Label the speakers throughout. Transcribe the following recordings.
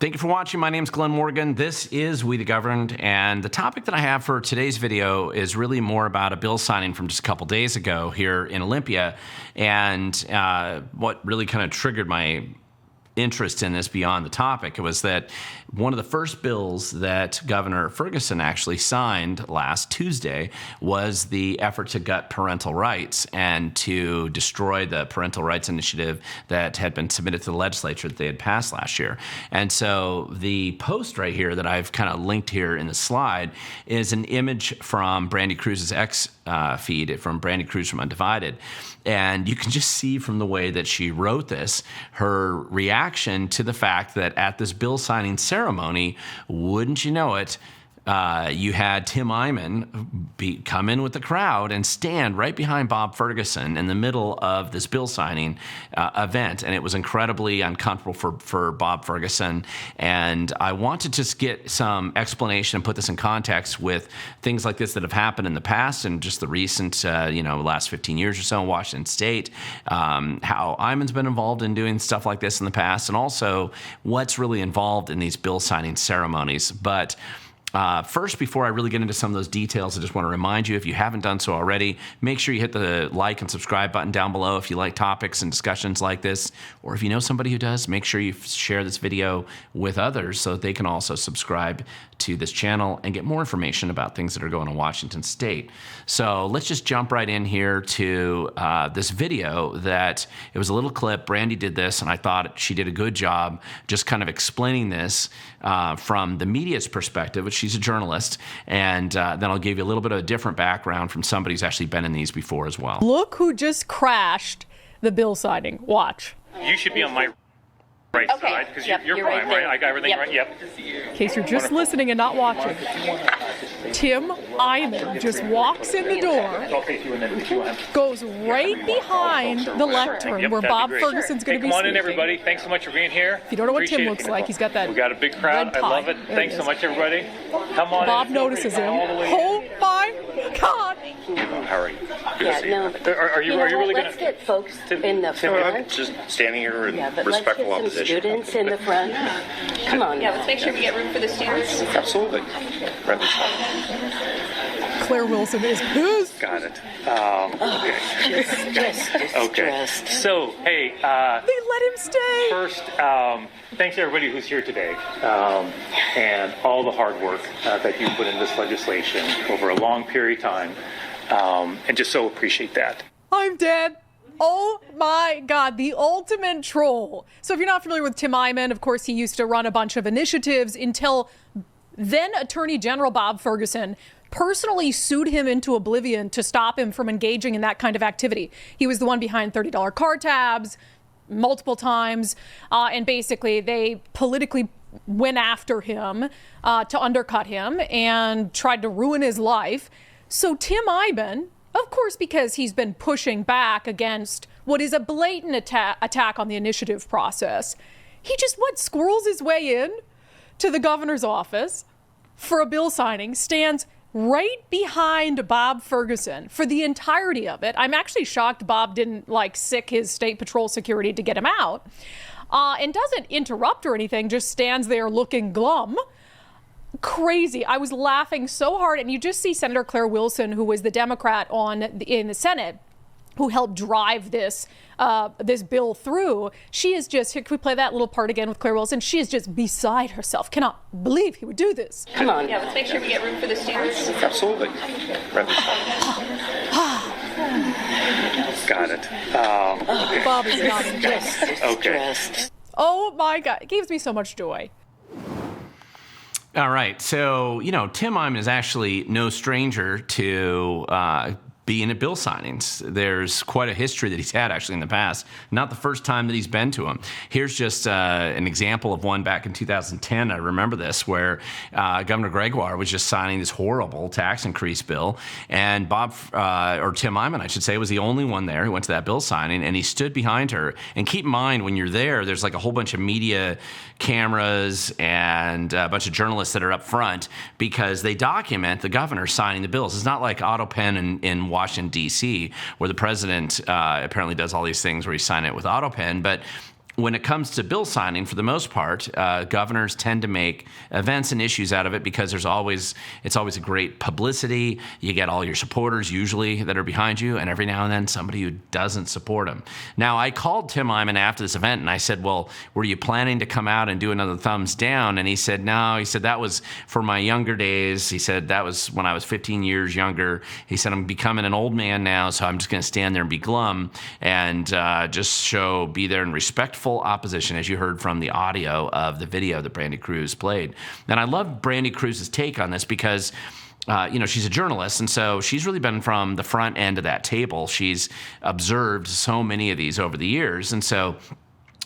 Speaker 1: Thank you for watching. My name is Glenn Morgan. This is We the Governed, and the topic that I have for today's video is really more about a bill signing from just a couple days ago here in Olympia, and what really kind of triggered my interest in this beyond the topic. It was that one of the first bills that Governor Ferguson actually signed last Tuesday was the effort to gut parental rights and to destroy the parental rights initiative that had been submitted to the legislature that they had passed last year. And so the post right here that I've kind of linked here in the slide is an image from Brandi Kruse's X feed, from Brandi Kruse from Undivided. And you can just see from the way that she wrote this, her reaction to the fact that at this bill signing ceremony, wouldn't you know it, you had Tim Eyman come in with the crowd and stand right behind Bob Ferguson in the middle of this bill signing event. And it was incredibly uncomfortable for Bob Ferguson. And I want to just get some explanation and put this in context with things like this that have happened in the past and just the recent, last 15 years or so in Washington State, how Eyman's been involved in doing stuff like this in the past, and also what's really involved in these bill signing ceremonies. But first, before I really get into some of those details, I just want to remind you, if you haven't done so already, make sure you hit the like and subscribe button down below if you like topics and discussions like this. Or if you know somebody who does, make sure you share this video with others so that they can also subscribe to this channel and get more information about things that are going on in Washington State. So let's just jump right in here to this video that it was a little clip. Brandi did this, and I thought she did a good job just kind of explaining this from the media's perspective, which she's a journalist, and then I'll give you a little bit of a different background from somebody who's actually been in these before as well.
Speaker 2: Look who just crashed the bill signing. Watch.
Speaker 3: You should be on my right side, because you're prime, right? I got everything right? Yep.
Speaker 2: In case you're just listening and not watching, Tim Eyman just walks in the door, goes right behind the lectern where Bob Ferguson's going to be speaking.
Speaker 3: Come on in, everybody. Thanks so much for being here.
Speaker 2: If you don't know what Tim looks like, he's got that.
Speaker 3: We got a big crowd. I love it. Thanks so much, everybody. Come on.
Speaker 2: Bob notices him. Oh my God.
Speaker 3: How are you? Good to see you. Are you really going to?
Speaker 4: Let's get folks in the front.
Speaker 3: I'm just standing here in
Speaker 4: But
Speaker 3: respectful
Speaker 4: let's get
Speaker 3: opposition.
Speaker 4: some students in the front. Come on.
Speaker 5: Yeah, let's make sure we get room for the students.
Speaker 3: Absolutely. Right this side.
Speaker 2: Claire Wilson is pissed.
Speaker 3: Got it. Okay.
Speaker 4: Just stressed.
Speaker 3: So, hey,
Speaker 2: They let him stay.
Speaker 3: first, thanks to everybody who's here today, and all the hard work that you put in this legislation over a long period of time, and just so appreciate that.
Speaker 2: I'm dead. Oh my God, the ultimate troll. So if you're not familiar with Tim Eyman, of course, he used to run a bunch of initiatives until then Attorney General Bob Ferguson personally sued him into oblivion to stop him from engaging in that kind of activity. He was the one behind $30 car tabs multiple times, and basically they politically went after him to undercut him and tried to ruin his life. So Tim Eyman, of course, because he's been pushing back against what is a blatant attack on the initiative process, he just squirrels his way in to the governor's office for a bill signing, stands right behind Bob Ferguson for the entirety of it. I'm actually shocked Bob didn't sick his state patrol security to get him out, and doesn't interrupt or anything, just stands there looking glum. Crazy. I was laughing so hard. And you just see Senator Claire Wilson, who was the Democrat in the Senate, who helped drive this bill through. She is just, here, can we play that little part again with Claire Wilson? She is just beside herself. Cannot believe he would do this.
Speaker 4: Come on.
Speaker 5: Yeah, let's make sure we get room for the students.
Speaker 3: Absolutely. Right this side. Got it. Okay.
Speaker 2: Bob is nodding.
Speaker 4: Just stressed.
Speaker 2: Oh my God. It gives me so much joy.
Speaker 1: All right, so, Tim Eyman is actually no stranger to being at bill signings. There's quite a history that he's had actually in the past. Not the first time that he's been to them. Here's just an example of one back in 2010. I remember this, where Governor Gregoire was just signing this horrible tax increase bill, and Tim Eyman, I should say, was the only one there who went to that bill signing, and he stood behind her. And keep in mind, when you're there, there's like a whole bunch of media cameras and a bunch of journalists that are up front because they document the governor signing the bills. It's not like auto pen in Washington, D.C., where the president apparently does all these things where he's signing it with auto pen, but when it comes to bill signing, for the most part, governors tend to make events and issues out of it because it's always a great publicity. You get all your supporters usually that are behind you, and every now and then somebody who doesn't support them. Now, I called Tim Eyman after this event, and I said, well, were you planning to come out and do another thumbs down? And he said, no. He said, that was for my younger days. He said, that was when I was 15 years younger. He said, I'm becoming an old man now, so I'm just going to stand there and be glum and just be there and respectful opposition, as you heard from the audio of the video that Brandi Kruse played. And I love Brandi Kruse's take on this because she's a journalist, and so she's really been from the front end of that table. She's observed so many of these over the years, and so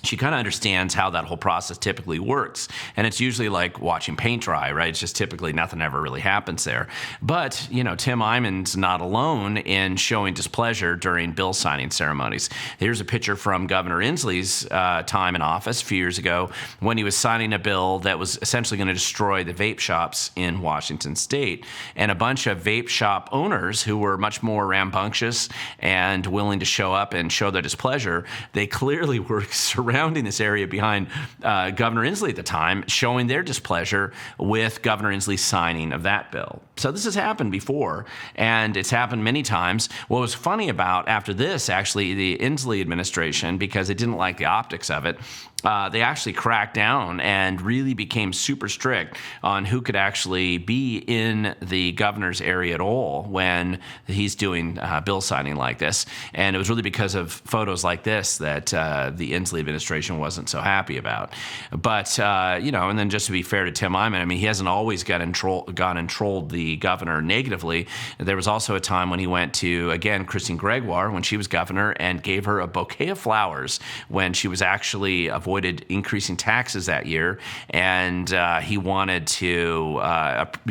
Speaker 1: she kind of understands how that whole process typically works. And it's usually like watching paint dry, right? It's just typically nothing ever really happens there. But, Tim Eyman's not alone in showing displeasure during bill signing ceremonies. Here's a picture from Governor Inslee's time in office a few years ago when he was signing a bill that was essentially going to destroy the vape shops in Washington state. And a bunch of vape shop owners who were much more rambunctious and willing to show up and show their displeasure, they clearly were surrounding this area behind Governor Inslee at the time, showing their displeasure with Governor Inslee's signing of that bill. So this has happened before, and it's happened many times. What was funny about after this, actually, the Inslee administration, because they didn't like the optics of it, they actually cracked down and really became super strict on who could actually be in the governor's area at all when he's doing bill signing like this. And it was really because of photos like this that the Inslee administration wasn't so happy about. But, and then just to be fair to Tim Eyman, I mean, he hasn't always gone and trolled the governor negatively. There was also a time when he went to, again, Christine Gregoire, when she was governor, and gave her a bouquet of flowers when she was actually avoided increasing taxes that year, and he wanted to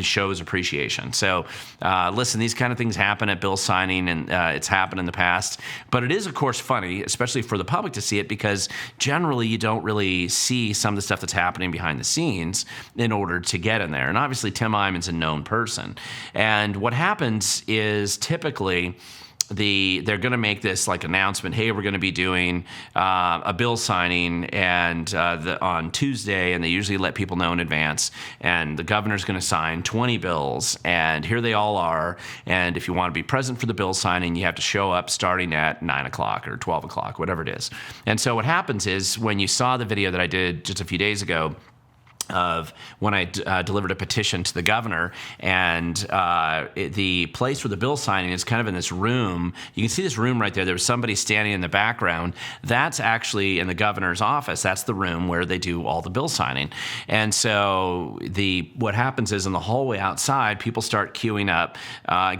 Speaker 1: show his appreciation. So listen, these kind of things happen at bill signing, and it's happened in the past. But it is, of course, funny, especially for the public to see it, because generally you don't really see some of the stuff that's happening behind the scenes in order to get in there. And obviously Tim Eyman's a known person. And what happens is typically they're going to make this like announcement, hey, we're going to be doing a bill signing and on Tuesday, and they usually let people know in advance, and the governor's going to sign 20 bills, and here they all are, and if you want to be present for the bill signing, you have to show up starting at 9 o'clock or 12 o'clock, whatever it is. And so what happens is, when you saw the video that I did just a few days ago of when I delivered a petition to the governor, and the place where the bill signing is kind of in this room. You can see this room right there. There was somebody standing in the background. That's actually in the governor's office. That's the room where they do all the bill signing. And so what happens is, in the hallway outside, people start queuing up,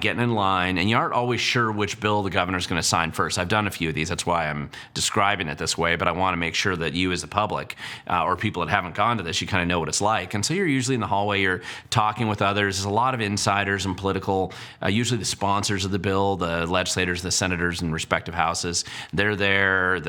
Speaker 1: getting in line, and you aren't always sure which bill the governor's going to sign first. I've done a few of these. That's why I'm describing it this way, but I want to make sure that you as the public or people that haven't gone to this, you kind of know what it's like. And so you're usually in the hallway, you're talking with others. There's a lot of insiders and political, usually the sponsors of the bill, the legislators, the senators in respective houses. They're there.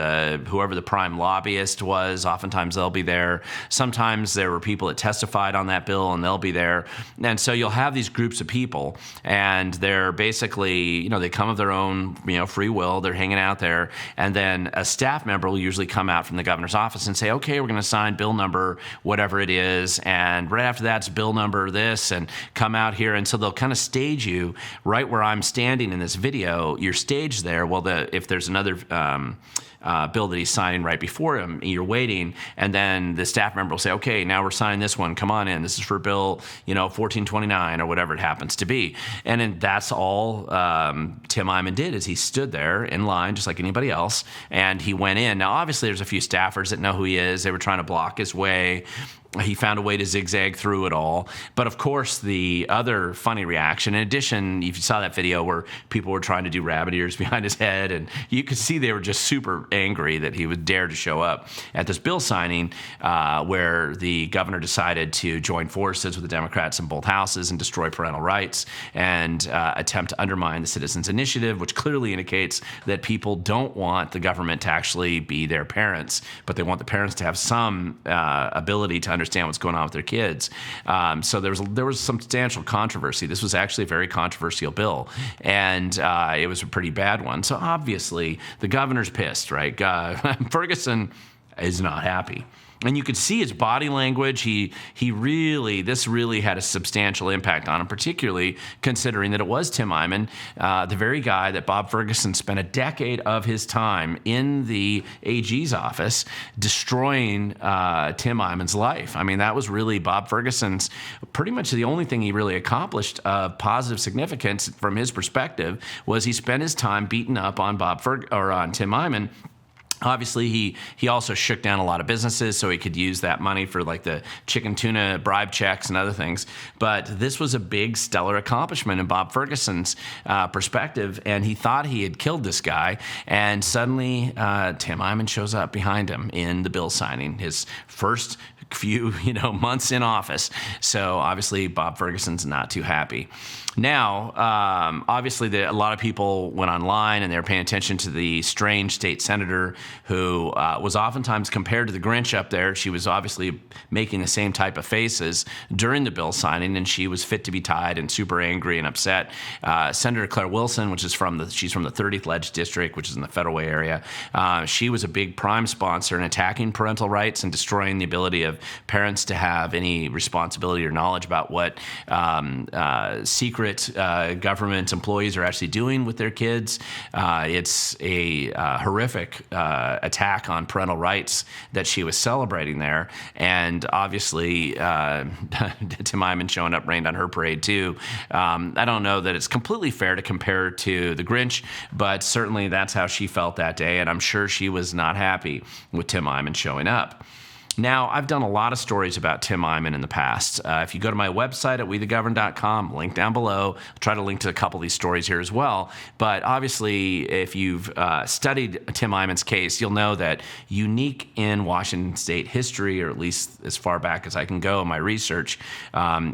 Speaker 1: Whoever the prime lobbyist was, oftentimes they'll be there. Sometimes there were people that testified on that bill, and they'll be there. And so you'll have these groups of people, and they're basically, they come of their own, free will. They're hanging out there. And then a staff member will usually come out from the governor's office and say, okay, we're going to sign bill number whatever it is, and right after that's bill number this, and come out here. And so they'll kind of stage you right where I'm standing in this video. You're staged there. Well, if there's another bill that he's signing right before him, you're waiting, and then the staff member will say, okay, now we're signing this one, come on in, this is for bill 1429 or whatever it happens to be. And then that's all Tim Eyman did, is he stood there in line just like anybody else, and he went in. Now obviously there's a few staffers that know who he is. They were trying to block his way. He found a way to zigzag through it all. But of course, the other funny reaction, in addition, if you saw that video where people were trying to do rabbit ears behind his head, and you could see they were just super angry that he would dare to show up at this bill signing where the governor decided to join forces with the Democrats in both houses and destroy parental rights and attempt to undermine the Citizens Initiative, which clearly indicates that people don't want the government to actually be their parents, but they want the parents to have some ability to understand what's going on with their kids. So there was substantial controversy. This was actually a very controversial bill, and it was a pretty bad one. So obviously the governor's pissed, right? Ferguson, is not happy. And you could see his body language. This really had a substantial impact on him, particularly considering that it was Tim Eyman, the very guy that Bob Ferguson spent a decade of his time in the AG's office destroying Tim Eyman's life. I mean, that was really Bob Ferguson's pretty much the only thing he really accomplished of positive significance from his perspective was he spent his time beating up on on Tim Eyman. Obviously, he also shook down a lot of businesses so he could use that money for like the chicken tuna bribe checks and other things. But this was a big, stellar accomplishment in Bob Ferguson's perspective, and he thought he had killed this guy. And suddenly, Tim Eyman shows up behind him in the bill signing, his first few months in office. So obviously, Bob Ferguson's not too happy. Now, obviously, a lot of people went online and they were paying attention to the strange state senator who was oftentimes compared to the Grinch up there. She was obviously making the same type of faces during the bill signing, and she was fit to be tied and super angry and upset. Senator Claire Wilson, she's from the 30th Ledge District, which is in the Federal Way area. She was a big prime sponsor in attacking parental rights and destroying the ability of parents to have any responsibility or knowledge about what secret government employees are actually doing with their kids. It's a horrific attack on parental rights that she was celebrating there. And obviously, Tim Eyman showing up rained on her parade too. I don't know that it's completely fair to compare to the Grinch, but certainly that's how she felt that day. And I'm sure she was not happy with Tim Eyman showing up. Now, I've done a lot of stories about Tim Eyman in the past. If you go to my website at wethegovern.com, link down below, I'll try to link to a couple of these stories here as well. But obviously, if you've studied Tim Eyman's case, you'll know that unique in Washington state history, or at least as far back as I can go in my research,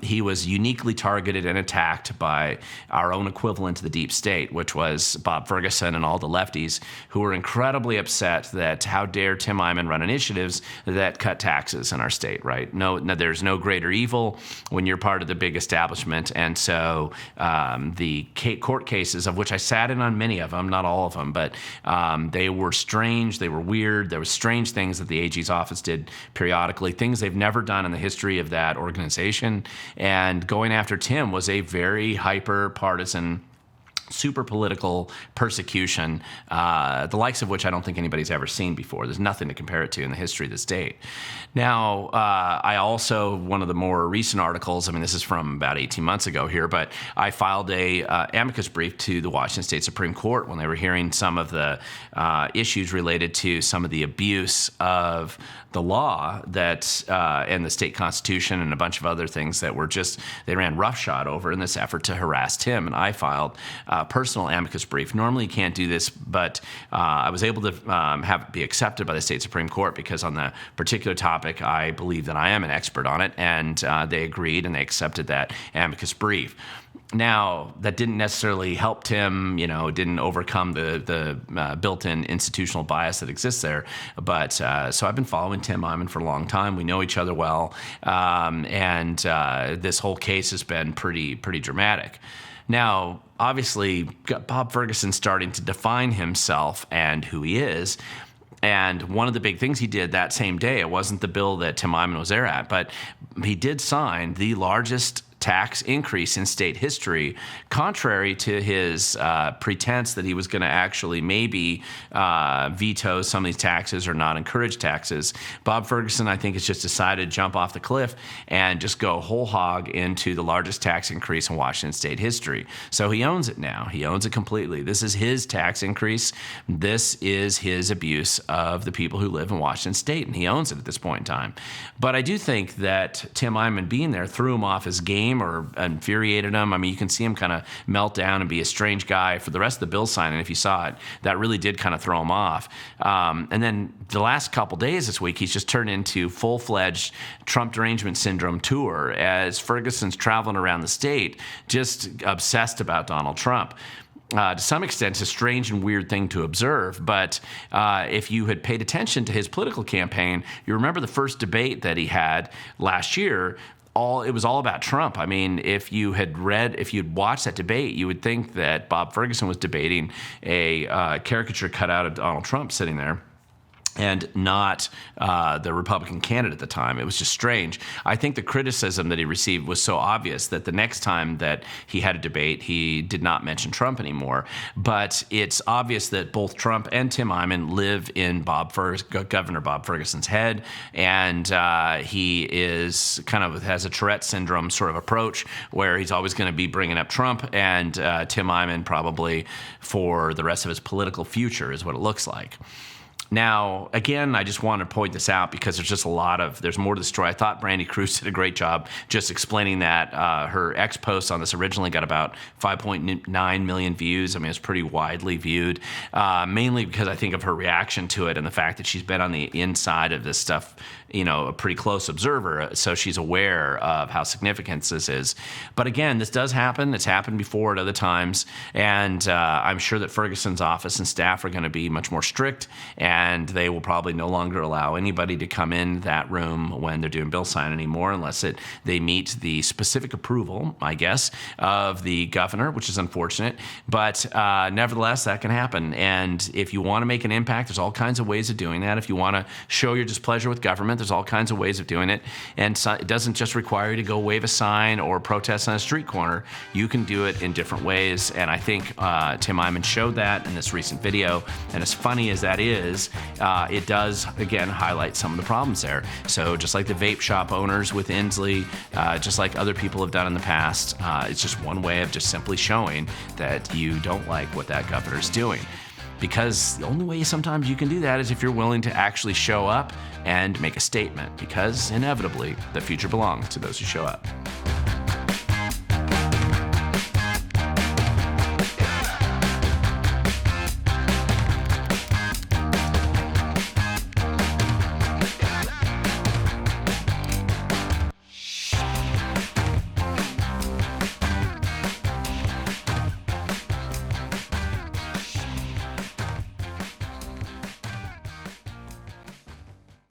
Speaker 1: he was uniquely targeted and attacked by our own equivalent to the deep state, which was Bob Ferguson and all the lefties who were incredibly upset that how dare Tim Eyman run initiatives that cut taxes in our state, right? No, there's no greater evil when you're part of the big establishment. And so the court cases, of which I sat in on many of them, not all of them, but they were strange, they were weird. There were strange things that the AG's office did periodically, things they've never done in the history of that organization. And going after Tim was a very hyper-partisan, super political persecution, the likes of which I don't think anybody's ever seen before. There's nothing to compare it to in the history of the state. Now, I also, one of the more recent articles, I mean, this is from about 18 months ago here, but I filed a amicus brief to the Washington State Supreme Court when they were hearing some of the issues related to some of the abuse of the law that and the state constitution and a bunch of other things that were just, they ran roughshod over in this effort to harass Tim. And I filed a personal amicus brief. Normally you can't do this, but I was able to have it be accepted by the state Supreme Court because on the particular topic, I believe that I am an expert on it, and they agreed and they accepted that amicus brief. Now, that didn't necessarily help Tim, didn't overcome the built-in institutional bias that exists there. But so I've been following Tim Eyman for a long time. We know each other well. And this whole case has been pretty dramatic. Now, obviously, Bob Ferguson starting to define himself and who he is. And one of the big things he did that same day, it wasn't the bill that Tim Eyman was there at, but he did sign the largest tax increase in state history, contrary to his pretense that he was going to actually maybe veto some of these taxes or not encourage taxes. Bob Ferguson, I think, has just decided to jump off the cliff and just go whole hog into the largest tax increase in Washington state history. So he owns it now. He owns it completely. This is his tax increase. This is his abuse of the people who live in Washington state, and he owns it at this point in time. But I do think that Tim Eyman being there threw him off his game or infuriated him. I mean, you can see him kind of melt down and be a strange guy for the rest of the bill signing. If you saw it, that really did kind of throw him off. And then the last couple days this week, he's just turned into full-fledged Trump Derangement Syndrome Tour as Ferguson's traveling around the state, just obsessed about Donald Trump. To some extent, it's a strange and weird thing to observe, but if you had paid attention to his political campaign, you remember the first debate that he had last year. It was all about Trump. I mean, if you'd watched that debate, you would think that Bob Ferguson was debating a caricature cutout of Donald Trump sitting there. and not the Republican candidate at the time. It was just strange. I think the criticism that he received was so obvious that the next time that he had a debate, he did not mention Trump anymore. But it's obvious that both Trump and Tim Eyman live in Governor Bob Ferguson's head, and he is kind of has a Tourette syndrome sort of approach where he's always going to be bringing up Trump, and Tim Eyman probably for the rest of his political future is what it looks like. Now, again, I just want to point this out because there's just there's more to the story. I thought Brandi Kruse did a great job just explaining that. Her Xpost on this originally got about 5.9 million views. I mean, it's pretty widely viewed, mainly because I think of her reaction to it and the fact that she's been on the inside of this stuff, a pretty close observer, so she's aware of how significant this is. But again, this does happen. It's happened before at other times, and I'm sure that Ferguson's office and staff are going to be much more strict, and they will probably no longer allow anybody to come in that room when they're doing bill sign anymore unless they meet the specific approval, I guess, of the governor, which is unfortunate. But nevertheless, that can happen. And if you want to make an impact, there's all kinds of ways of doing that. If you want to show your displeasure with government, there's all kinds of ways of doing it. And so it doesn't just require you to go wave a sign or protest on a street corner. You can do it in different ways. And I think Tim Eyman showed that in this recent video. And as funny as that is, it does, again, highlight some of the problems there. So just like the vape shop owners with Inslee, just like other people have done in the past, it's just one way of just simply showing that you don't like what that governor's doing. Because the only way sometimes you can do that is if you're willing to actually show up and make a statement, because inevitably the future belongs to those who show up.